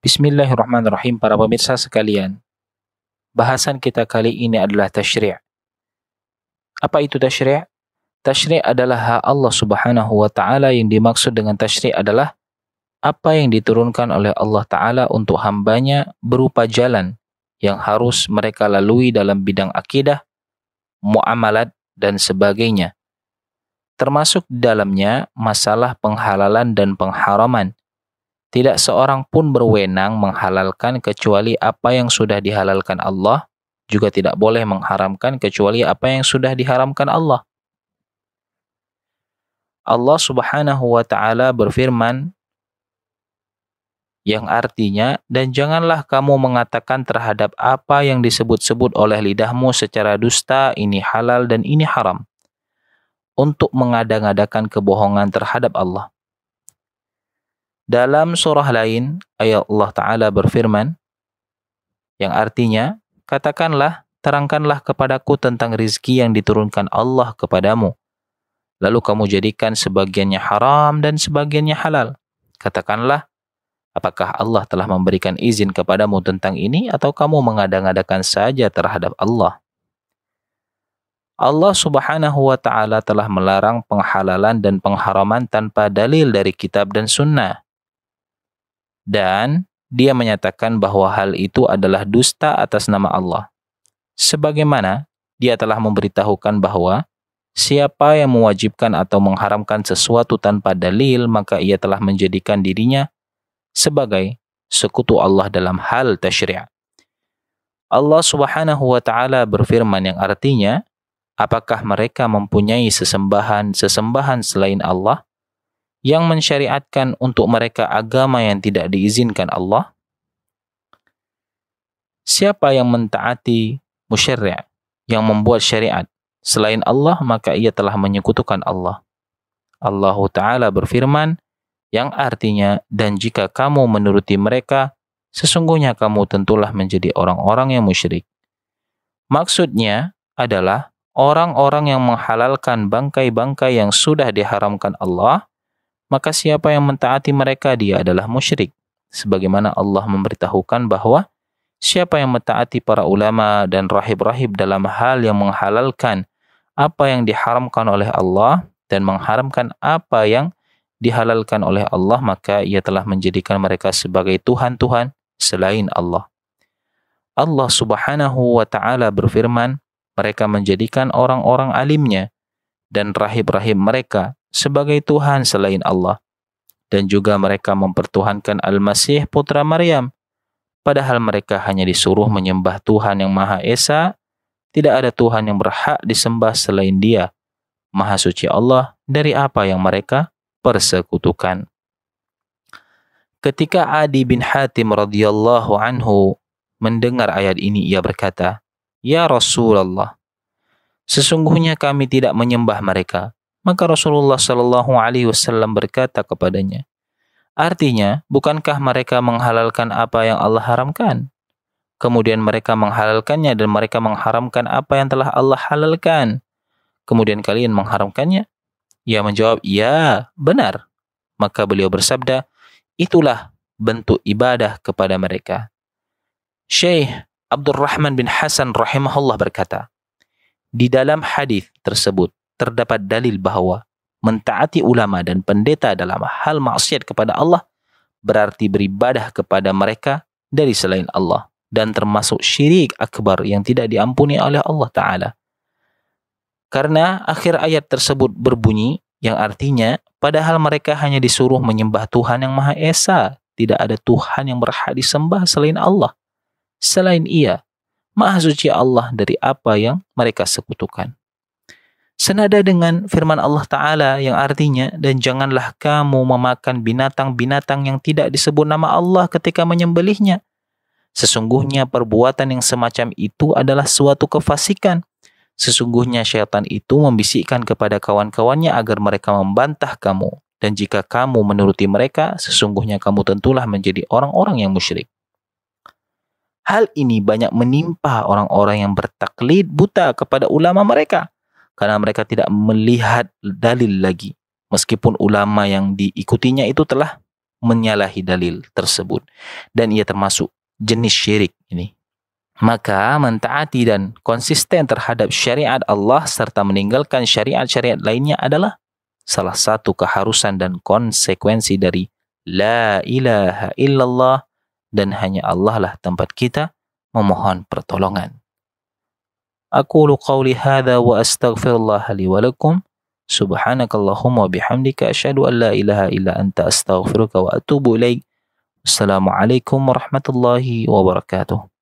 Bismillahirrahmanirrahim, para pemirsa sekalian. Bahasan kita kali ini adalah tasyri'. Apa itu tasyri'? Tasyri' adalah hak Allah Subhanahu wa Ta'ala. Yang dimaksud dengan tasyri' adalah apa yang diturunkan oleh Allah Ta'ala untuk hambanya berupa jalan yang harus mereka lalui dalam bidang akidah, muamalat, dan sebagainya. Termasuk di dalamnya masalah penghalalan dan pengharaman. Tidak seorang pun berwenang menghalalkan kecuali apa yang sudah dihalalkan Allah, juga tidak boleh mengharamkan kecuali apa yang sudah diharamkan Allah. Allah Subhanahu wa Ta'ala berfirman yang artinya, dan janganlah kamu mengatakan terhadap apa yang disebut-sebut oleh lidahmu secara dusta, ini halal dan ini haram, untuk mengada-ngadakan kebohongan terhadap Allah. Dalam surah lain, ayat Allah Ta'ala berfirman, yang artinya, katakanlah, terangkanlah kepadaku tentang rizki yang diturunkan Allah kepadamu. Lalu kamu jadikan sebagiannya haram dan sebagiannya halal. Katakanlah, apakah Allah telah memberikan izin kepadamu tentang ini atau kamu mengada-ngadakan saja terhadap Allah? Allah Subhanahu wa Ta'ala telah melarang penghalalan dan pengharaman tanpa dalil dari kitab dan sunnah. Dan dia menyatakan bahwa hal itu adalah dusta atas nama Allah. Sebagaimana dia telah memberitahukan bahwa siapa yang mewajibkan atau mengharamkan sesuatu tanpa dalil, maka ia telah menjadikan dirinya sebagai sekutu Allah dalam hal tasyri'. Allah Subhanahu wa Ta'ala berfirman yang artinya, apakah mereka mempunyai sesembahan selain Allah yang mensyariatkan untuk mereka agama yang tidak diizinkan Allah? Siapa yang mentaati musyari', yang membuat syariat selain Allah, maka ia telah menyekutukan Allah. Allah Ta'ala berfirman yang artinya, dan jika kamu menuruti mereka, sesungguhnya kamu tentulah menjadi orang-orang yang musyrik. Maksudnya adalah orang-orang yang menghalalkan bangkai-bangkai yang sudah diharamkan Allah, maka siapa yang mentaati mereka, dia adalah musyrik. Sebagaimana Allah memberitahukan bahwa siapa yang mentaati para ulama dan rahib-rahib dalam hal yang menghalalkan apa yang diharamkan oleh Allah dan mengharamkan apa yang dihalalkan oleh Allah, maka ia telah menjadikan mereka sebagai Tuhan-Tuhan selain Allah. Allah Subhanahu wa Ta'ala berfirman, mereka menjadikan orang-orang alimnya dan rahib-rahib mereka sebagai Tuhan selain Allah. Dan juga mereka mempertuhankan Al-Masih putra Maryam, padahal mereka hanya disuruh menyembah Tuhan yang Maha Esa. Tidak ada Tuhan yang berhak disembah selain Dia. Maha suci Allah dari apa yang mereka persekutukan. Ketika Adi bin Hatim radhiyallahu anhu mendengar ayat ini, ia berkata, "Ya Rasulullah, sesungguhnya kami tidak menyembah mereka." Maka Rasulullah Shallallahu Alaihi Wasallam berkata kepadanya, artinya, bukankah mereka menghalalkan apa yang Allah haramkan? Kemudian mereka menghalalkannya dan mereka mengharamkan apa yang telah Allah halalkan. Kemudian kalian mengharamkannya? Ia menjawab, ya, benar. Maka beliau bersabda, itulah bentuk ibadah kepada mereka. Syekh Abdurrahman bin Hasan rahimahullah berkata, di dalam hadis tersebut terdapat dalil bahwa mentaati ulama dan pendeta dalam hal maksiat kepada Allah berarti beribadah kepada mereka dari selain Allah, dan termasuk syirik akbar yang tidak diampuni oleh Allah Ta'ala. Karena akhir ayat tersebut berbunyi yang artinya, padahal mereka hanya disuruh menyembah Tuhan yang Maha Esa, tidak ada Tuhan yang berhak disembah selain Allah. Selain Ia, Maha Suci Allah dari apa yang mereka sekutukan. Senada dengan firman Allah Ta'ala yang artinya, dan janganlah kamu memakan binatang-binatang yang tidak disebut nama Allah ketika menyembelihnya. Sesungguhnya perbuatan yang semacam itu adalah suatu kefasikan. Sesungguhnya syaitan itu membisikkan kepada kawan-kawannya agar mereka membantah kamu. Dan jika kamu menuruti mereka, sesungguhnya kamu tentulah menjadi orang-orang yang musyrik. Hal ini banyak menimpa orang-orang yang bertaklid buta kepada ulama mereka, karena mereka tidak melihat dalil lagi, meskipun ulama yang diikutinya itu telah menyalahi dalil tersebut. Dan ia termasuk jenis syirik ini. Maka mentaati dan konsisten terhadap syariat Allah serta meninggalkan syariat-syariat lainnya adalah salah satu keharusan dan konsekuensi dari La ilaha illallah, dan hanya Allah lah tempat kita memohon pertolongan. Aqulu qawli hadha wa astaghfirullah li wa lakum. Subhanakallahumma bihamdika asyhadu an la ilaha illa anta astaghfiruka wa atubu ilaik. Assalamualaikum warahmatullahi wabarakatuh.